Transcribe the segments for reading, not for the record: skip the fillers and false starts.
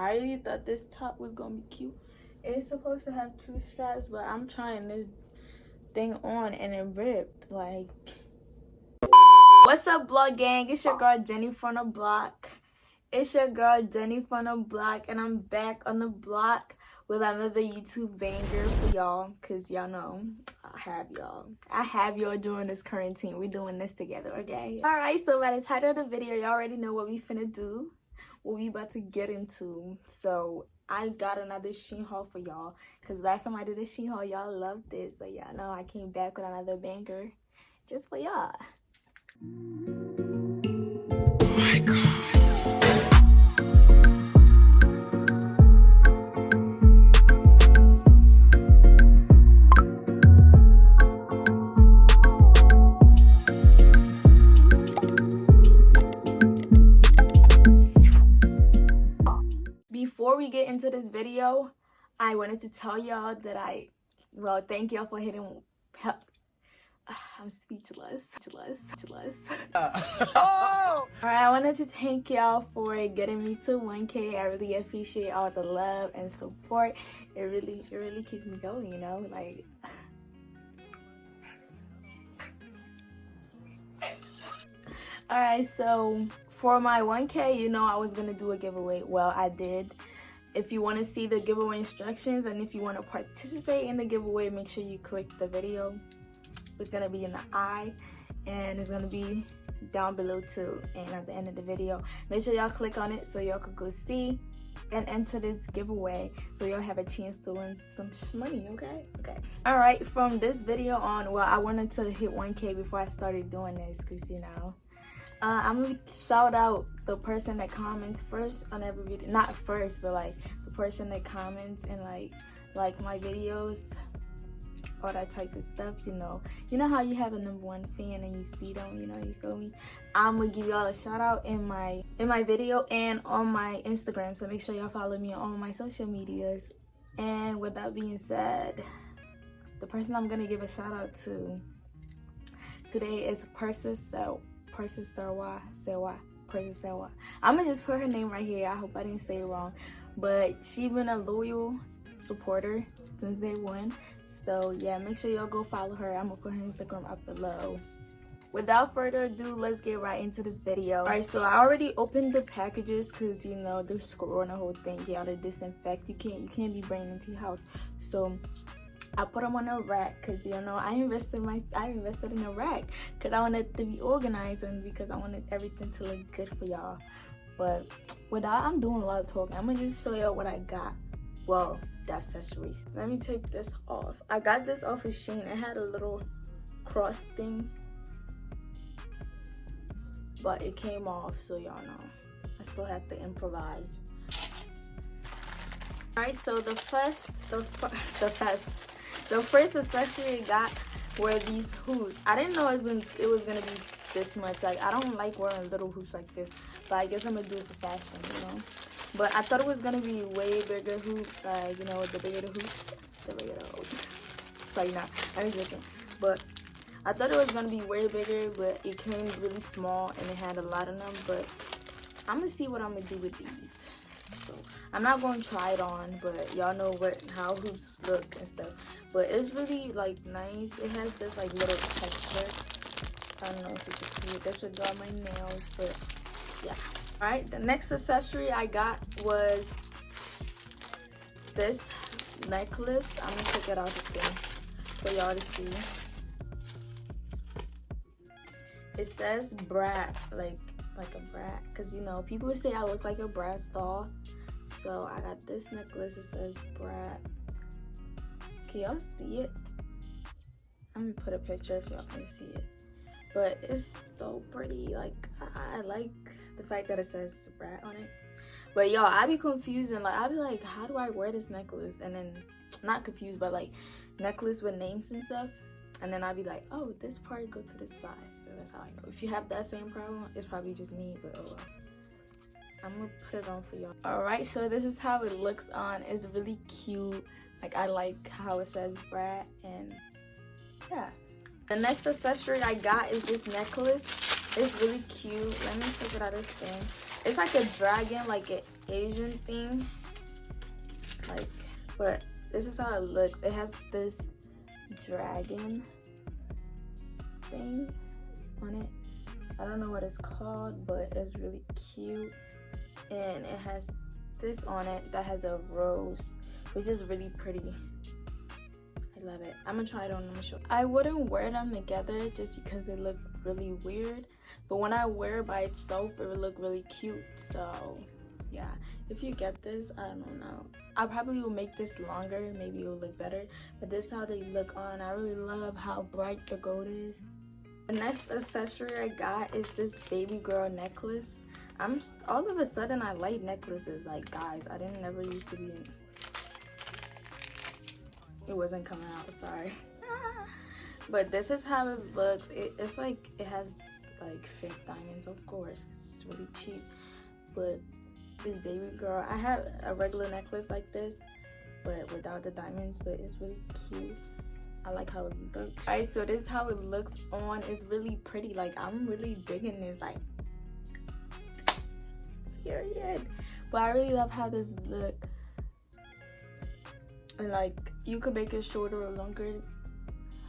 I really thought this top was gonna be cute. It's supposed to have 2 straps, but I'm trying this thing on and it ripped. Like, what's up, vlog gang? It's your girl Jenyfromdablok. It's your girl Jenyfromdablok, and I'm back on the block with another YouTube banger for y'all, cause y'all know I have y'all during this quarantine. We doing this together, okay? All right, so by the title of the video, y'all already know what we finna do, what we about to get into. So I got another SHEIN haul for y'all, cause last time I did a SHEIN haul, y'all loved it. So y'all know I came back with another banger just for y'all. Oh my god. Before we get into this video, I wanted to tell y'all that thank y'all for hitting. I'm speechless. Oh! Alright, I wanted to thank y'all for getting me to 1K. I really appreciate all the love and support. It really keeps me going, you know, like. Alright, so for my 1K, you know I was gonna do a giveaway. Well, I did. If you want to see the giveaway instructions and if you want to participate in the giveaway, make sure you click the video. It's gonna be in the eye and it's gonna be down below too, and at the end of the video. Make sure y'all click on it so y'all could go see and enter this giveaway so y'all have a chance to win some money, okay? All right, from this video on, well, I wanted to hit 1K before I started doing this because, you know, I'm gonna shout out the person that comments first on every video. Not first, but like the person that comments and like my videos, all that type of stuff, you know. You know how you have a #1 fan and you see them, you know, you feel me? I'm gonna give y'all a shout out in my video and on my Instagram. So make sure y'all follow me on all my social medias. And with that being said, the person I'm gonna give a shout out to today is Persa Sewa. I'm gonna just put her name right here. I hope I didn't say it wrong, but she's been a loyal supporter since day one. So yeah, make sure y'all go follow her. I'm gonna put her Instagram up below. Without further ado, let's get right into this video. All right, so I already opened the packages because, you know, they're screwing the whole thing. You gotta disinfect. You can't be bringing into your house. So I put them on a rack because, you know, I invested in a rack because I wanted to be organized and because I wanted everything to look good for y'all. But without, I'm doing a lot of talking. I'm gonna just show y'all what I got. Well, the accessories. Let me take this off. I got this off of SHEIN. It had a little cross thing, but it came off, so y'all know I still have to improvise. All right, so the first accessory I got were these hoops. I didn't know it was gonna be this much. Like, I don't like wearing little hoops like this, but I guess I'm gonna do it for fashion, you know. But I thought it was gonna be way bigger hoops, like, you know, the bigger the hoops, the bigger the hoops. So, you know, I was joking. But I thought it was gonna be way bigger, but it came really small and it had a lot of them. But I'm gonna see what I'm gonna do with these. So I'm not gonna try it on, but y'all know how hoops look and stuff. But it's really like nice. It has this like little texture. I don't know if you can see it. That should go on my nails, but yeah. All right, the next accessory I got was this necklace. I'm gonna take it out again for y'all to see. It says brat, like a brat, because, you know, people would say I look like a brat doll. So I got this necklace. It says brat. Can y'all see it? I'm gonna put a picture if y'all can see it. But it's so pretty. Like, I like the fact that it says brat on it. But y'all, I be confused and like I be like, how do I wear this necklace? And then, not confused, but like necklace with names and stuff. And then I'd be like, oh, this part go to this side. So that's how I know. If you have that same problem, it's probably just me, but oh well. I'm gonna put it on for y'all. All right, so this is how it looks on. It's really cute. Like, I like how it says brat, and yeah. The next accessory I got is this necklace. It's really cute. Let me take it out of this thing. It's like a dragon, like an Asian thing. Like, but this is how it looks. It has this dragon thing on it. I don't know what it's called, but it's really cute. And it has this on it that has a rose, which is really pretty. I love it. I'm gonna try it on. I'm gonna show. I wouldn't wear them together just because they look really weird, but when I wear it by itself, it would look really cute. So yeah, if you get this, I don't know, I probably will make this longer. Maybe it will look better, but this is how they look on. I really love how bright the gold is. The next accessory I got is this baby girl necklace. All of a sudden I like necklaces. Like, guys, I didn't never used to be in. It wasn't coming out, sorry. But this is how it looks. It's like, it has like fake diamonds, of course. It's really cheap. But this baby girl, I have a regular necklace like this, but without the diamonds, but it's really cute. I like how it looks. Alright, so this is how it looks on. It's really pretty. Like, I'm really digging this, like, period. But I really love how this look. And like, you could make it shorter or longer,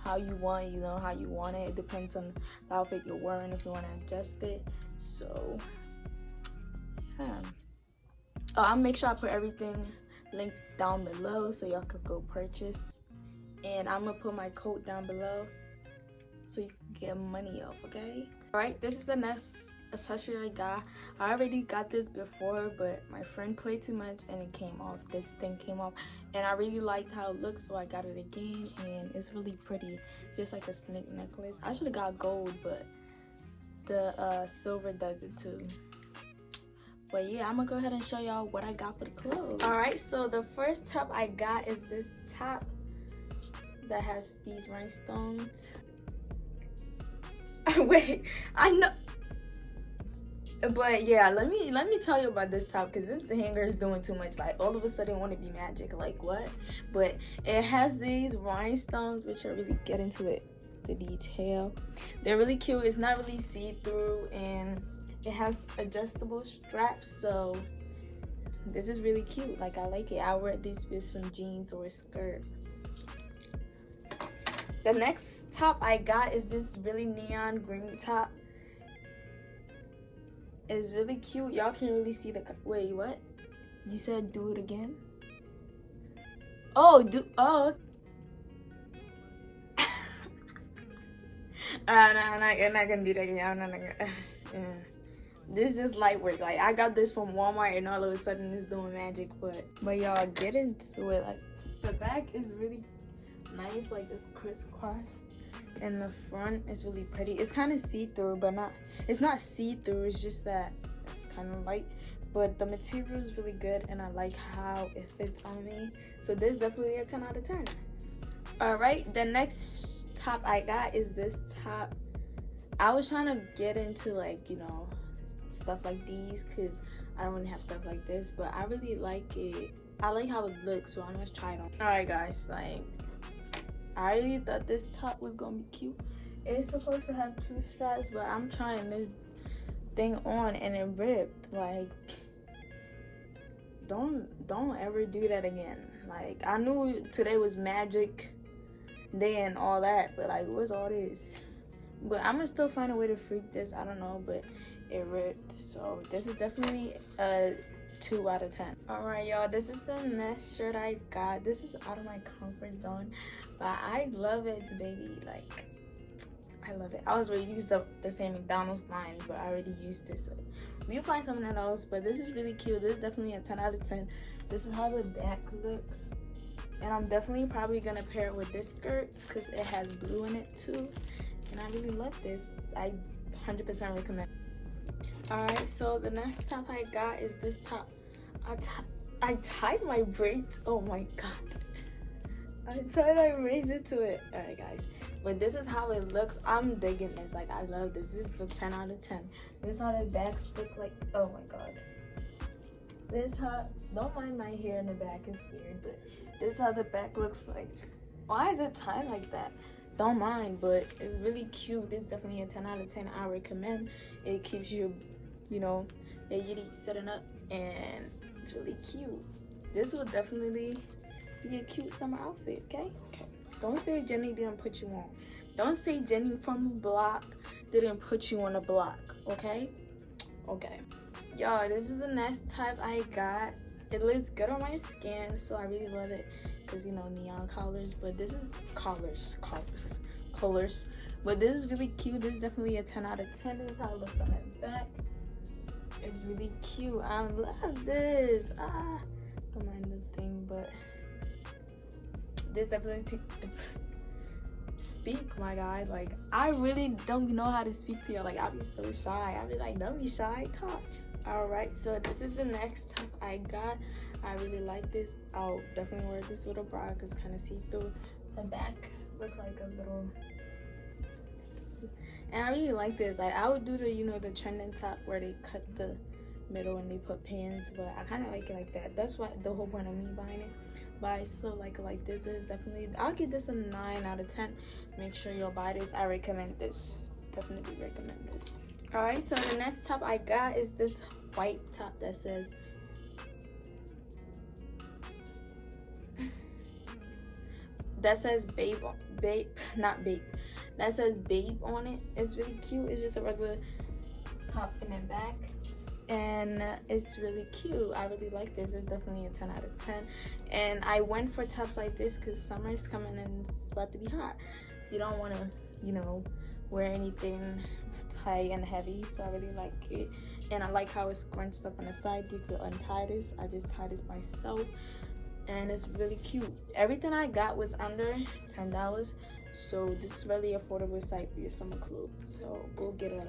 how you want, you know, how you want it. It depends on the outfit you're wearing, if you want to adjust it. So yeah. I'll make sure I put everything linked down below so y'all could go purchase. And I'm gonna put my code down below so you can get money off, okay? All right, this is the next accessory I got. I already got this before, but my friend played too much and it came off. This thing came off, and I really liked how it looks, so I got it again, and it's really pretty, just like a snake necklace. I should have got gold, but the silver does it too. But yeah, I'm gonna go ahead and show y'all what I got for the clothes. All right, so the first top I got is this top that has these rhinestones. Wait, I know. But yeah, let me tell you about this top, because this hanger is doing too much. Like, all of a sudden want to be magic, like what? But it has these rhinestones, which are really get into it, the detail. They're really cute. It's not really see-through, and it has adjustable straps, so this is really cute. Like, I like it. I wear this with some jeans or a skirt. The next top I got is this really neon green top. It's really cute. Y'all can really see the, wait, what? You said do it again? Oh, oh. I'm not gonna do that again. I'm not gonna, yeah. This is light work. Like, I got this from Walmart, and all of a sudden it's doing magic. But y'all, get into it. Like, the back is really nice, like it's crisscrossed, and the front is really pretty. It's kind of see-through, but it's not see-through, it's just that it's kind of light, but the material is really good, and I like how it fits on me. So this is definitely a 10 out of 10. All right, the next top I got is this top. I was trying to get into, like, you know, stuff like these, because I don't really have stuff like this, but I really like it. I like how it looks, so I'm gonna try it on. All right, guys, like, I really thought this top was gonna be cute. It's supposed to have 2 straps, but I'm trying this thing on and it ripped. Like, don't ever do that again. Like, I knew today was magic day and all that, but like, what's all this? But I'm gonna still find a way to freak this. I don't know, but it ripped. So this is definitely a 2 out of 10. All right, y'all, this is the next shirt I got. This is out of my comfort zone, but I love it, baby. Like, I love it. I was already used the same McDonald's line, but I already used it, so we'll find something else. But this is really cute. This is definitely a 10 out of 10. This is how the back looks, and I'm definitely probably gonna pair it with this skirt because it has blue in it too, and I really love this. I 100% recommend. All right, so the next top I got is this top. I tied my braids. Oh my god, I tied my braids into it. All right, guys, but this is how it looks. I'm digging this. Like, I love this. This is the 10 out of 10. This is how the backs look like. Oh my god, this how, don't mind my hair in the back, it's weird, but this is how the back looks like. Why is it tied like that? Don't mind, but it's really cute. This is definitely a 10 out of 10. I recommend. It keeps you, you know, Yiddy setting up, and it's really cute. This will definitely be a cute summer outfit, okay? Don't say Jenny didn't put you on. Don't say Jenny from the block didn't put you on the block, okay? Okay. Y'all, this is the next type I got. It looks good on my skin, so I really love it. Because, you know, neon colors. But this is colors. But this is really cute. This is definitely a 10 out of 10. This is how it looks on the back. It's really cute. I love this. Don't mind the thing, but this definitely speak, my guy. Like, I really don't know how to speak to you. Like, I'll be so shy. I'll be like, don't be shy, talk. All right, so this is the next top I got. I really like this. I'll definitely wear this with a bra because it's kind of see-through. The back look like a little, and I really like this. Like, I would do the, you know, the trending top where they cut the middle and they put pins, but I kind of like it like that. That's what the whole point of me buying it. But I still like it like this. This is definitely, I'll give this a 9 out of 10. Make sure you'll buy this. I recommend this. Definitely recommend this. All right, so the next top I got is this white top that says that says babe, not babe, that says babe on it. It's really cute. It's just a regular top in the back, and it's really cute. I really like this. It's definitely a 10 out of 10. And I went for tops like this because summer's coming and it's about to be hot. You don't want to, you know, wear anything tight and heavy, so I really like it. And I like how it's scrunched up on the side. You could untie this. I just tied this myself, and it's really cute. Everything I got was under $10, so this is really affordable site for your summer clothes, so go get it.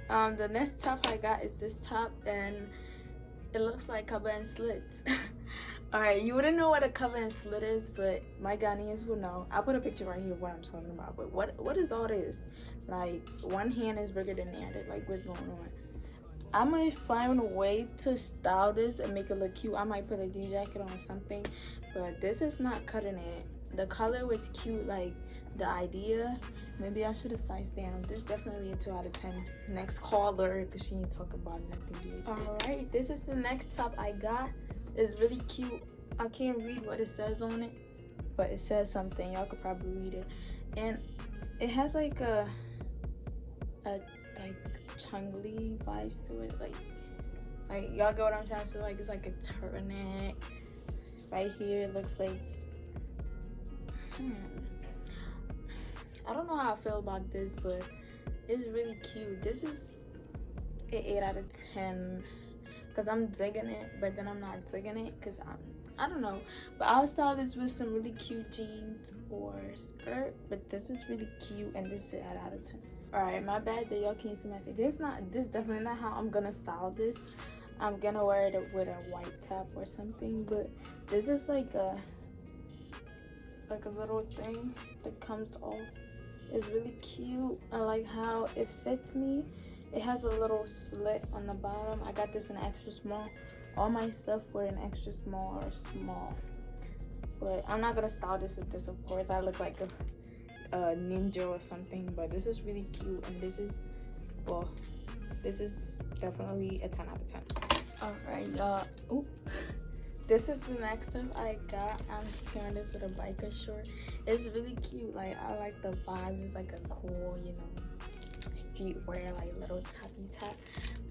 The next top I got is this top, and it looks like cover and slits. All right, you wouldn't know what a cover and slit is, but my Ghanaians will know. I'll put a picture right here of what I'm talking about. But what is all this? Like, one hand is bigger than the other. Like, what's going on? I might find a way to style this and make it look cute. I might put a jean jacket on or something, but this is not cutting it. The color was cute, like the idea. Maybe I should have sized down. This is definitely a 2 out of 10. Next caller, because she ain't talking about nothing good. All right, this is the next top I got. It's really cute. I can't read what it says on it, but it says something. Y'all could probably read it. And it has like a like chungly vibes to it. Like y'all get what I'm trying to say? Like, it's like a turtleneck. Right here it looks like I don't know how I feel about this, but it's really cute. This is an 8 out of 10 because I'm digging it, but then I'm not digging it because I don't know. But I'll style this with some really cute jeans or skirt, but this is really cute, and this is an 8 out of 10. All right, my bad that y'all can't see my face. This definitely not how I'm gonna style this. I'm gonna wear it with a white top or something, but this is like a little thing that comes off. It's really cute. I like how it fits me. It has a little slit on the bottom. I got this in extra small. All my stuff were in extra small or small, but I'm not gonna style this with this, of course. I look like a ninja or something, but this is really cute, and this is, well, this is definitely a 10 out of 10. All right, y'all. Oop. This is the next stuff I got. I'm just pairing this with a biker short. It's really cute. Like, I like the vibes. It's like a cool, you know, streetwear, like little toppy top.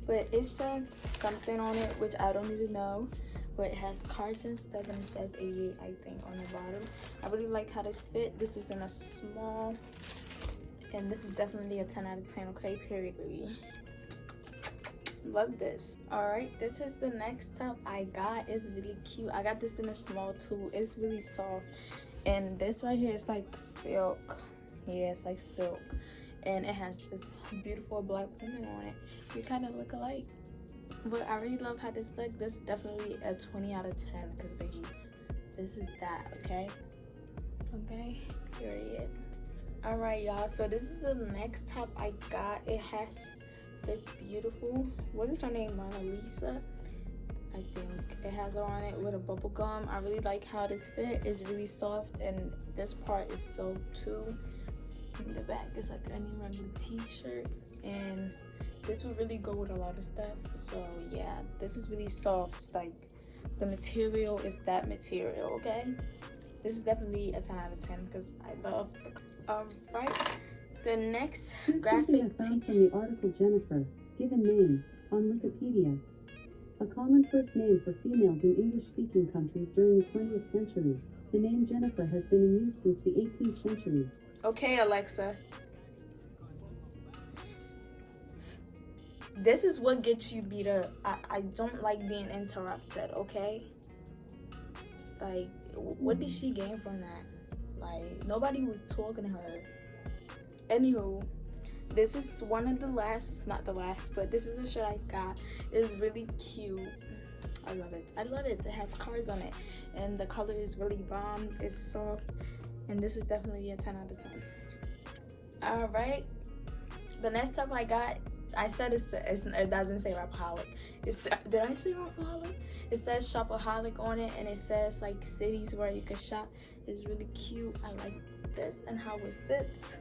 But it says something on it, which I don't even know. But it has cards and stuff, and it says 88, I think, on the bottom. I really like how this fit. This is in a small, and this is definitely a 10 out of 10, okay? Period, baby. Love this. All right, this is the next top I got. It's really cute. I got this in a small too. It's really soft, and this right here is like silk. Yeah, it's like silk, and it has this beautiful black woman on it. You kind of look alike, but I really love how this looks. This is definitely a 20 out of 10 because, baby, this is that, okay? Period. All right, y'all, so this is the next top I got. It has this beautiful, what is her name, Mona Lisa, I think. It has her on it with a bubble gum. I really like how this fit. It's really soft, and this part is silk too. In the back is like any regular t-shirt, and this would really go with a lot of stuff. So yeah, this is really soft. Like, the material is that material, okay? This is definitely a 10 out of 10 because I love the... Alright, the next graphic found from the article Jennifer, given name, on Wikipedia. A common first name for females in English-speaking countries during the 20th century. The name Jennifer has been in use since the 18th century. Okay, Alexa. This is what gets you beat up. I don't like being interrupted, okay? Like, what did she gain from that? Like, nobody was talking to her. Anywho, this is one of the last, not the last, but this is a shirt I got. It's really cute. I love it. I love it. It has cars on it. And the color is really bomb. It's soft. And this is definitely a 10 out of 10. Alright. The next top I got, I said it doesn't say Rapaholic. Did I say Rapaholic? It says Shopaholic on it, and it says like cities where you can shop. It's really cute. I like this and how it fits.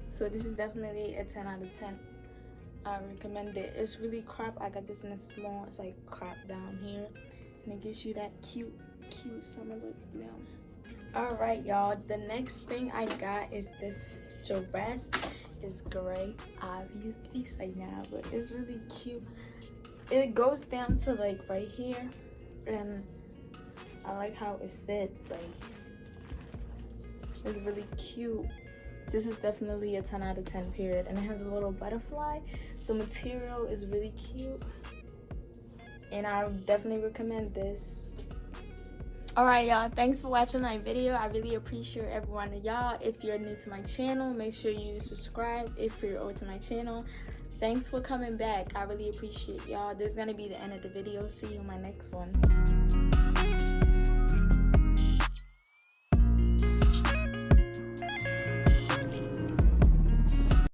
So this is definitely a 10 out of 10. I recommend it. It's really crop. I got this in a small. It's like crop down here, and it gives you that cute summer look. You know. All right, y'all. The next thing I got is this dress. It's gray, obviously, so yeah, but it's really cute. It goes down to like right here, and I like how it fits. Like, it's really cute. This is definitely a 10 out of 10 period, and it has a little butterfly. The material is really cute, and I definitely recommend this. Alright, y'all, thanks for watching my video. I really appreciate every one of y'all. If you're new to my channel, make sure you subscribe if you're old to my channel. Thanks for coming back. I really appreciate y'all. This is gonna be the end of the video. See you in my next one.